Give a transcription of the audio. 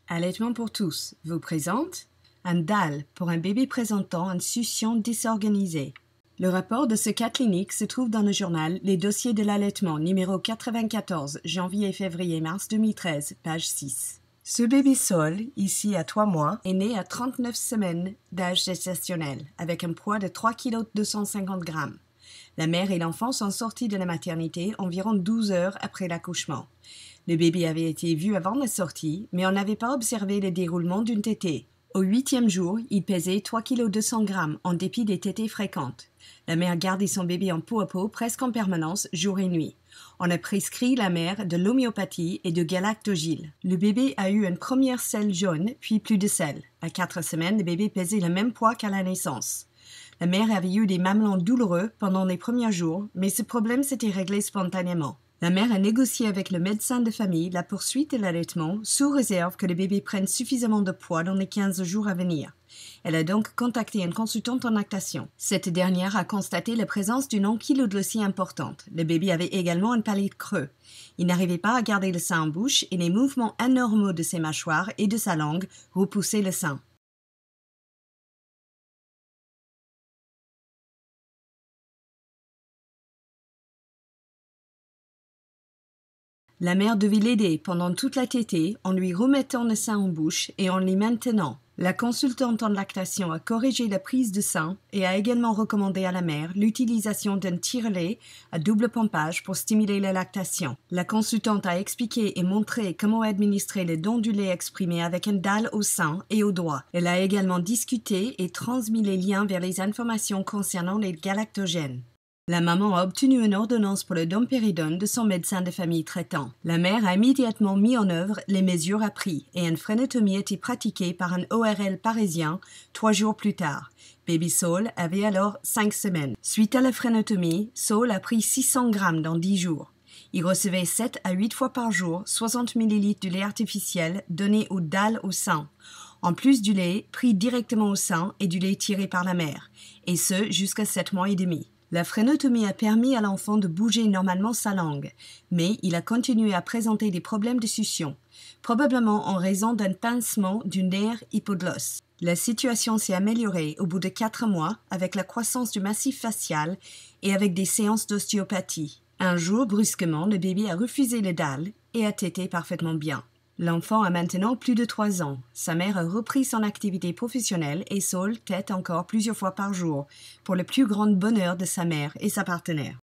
Allaitement pour tous vous présente un DAL pour un bébé présentant une succion désorganisée. Le rapport de ce cas clinique se trouve dans le journal Les dossiers de l'allaitement numéro 94, janvier et février-mars 2013, page 6. Ce bébé Saul, ici à 3 mois, est né à 39 semaines d'âge gestationnel, avec un poids de 3 kg 250 g. La mère et l'enfant sont sortis de la maternité environ 12 heures après l'accouchement. Le bébé avait été vu avant la sortie, mais on n'avait pas observé le déroulement d'une tétée. Au 8e jour, il pesait 3 kg 200 g en dépit des tétées fréquentes. La mère gardait son bébé en peau à peau presque en permanence, jour et nuit. On a prescrit la mère de l'homéopathie et de galactogyle. Le bébé a eu une première selle jaune, puis plus de selle. À 4 semaines, le bébé pesait le même poids qu'à la naissance. La mère avait eu des mamelons douloureux pendant les premiers jours, mais ce problème s'était réglé spontanément. La mère a négocié avec le médecin de famille la poursuite de l'allaitement sous réserve que le bébé prenne suffisamment de poids dans les 15 jours à venir. Elle a donc contacté une consultante en lactation. Cette dernière a constaté la présence d'une ankylodyssie importante. Le bébé avait également un palais creux. Il n'arrivait pas à garder le sein en bouche et les mouvements anormaux de ses mâchoires et de sa langue repoussaient le sein. La mère devait l'aider pendant toute la tétée en lui remettant le sein en bouche et en l'y maintenant. La consultante en lactation a corrigé la prise de sein et a également recommandé à la mère l'utilisation d'un tire-lait à double pompage pour stimuler la lactation. La consultante a expliqué et montré comment administrer le don du lait exprimé avec un DAL au sein et au doigt. Elle a également discuté et transmis les liens vers les informations concernant les galactogènes. La maman a obtenu une ordonnance pour le domperidone de son médecin de famille traitant. La mère a immédiatement mis en œuvre les mesures à pris et une phrénotomie a été pratiquée par un ORL parisien 3 jours plus tard. Baby Saul avait alors 5 semaines. Suite à la phrénotomie, Saul a pris 600 grammes dans 10 jours. Il recevait 7 à 8 fois par jour 60 ml de lait artificiel donné au DAL au sein, en plus du lait pris directement au sein et du lait tiré par la mère, et ce jusqu'à 7 mois et demi. La phrénotomie a permis à l'enfant de bouger normalement sa langue, mais il a continué à présenter des problèmes de succion, probablement en raison d'un pincement du nerf hypoglosse. La situation s'est améliorée au bout de 4 mois avec la croissance du massif facial et avec des séances d'ostéopathie. Un jour, brusquement, le bébé a refusé le DAL et a tété parfaitement bien. L'enfant a maintenant plus de 3 ans. Sa mère a repris son activité professionnelle et Saul tète encore plusieurs fois par jour, pour le plus grand bonheur de sa mère et sa partenaire.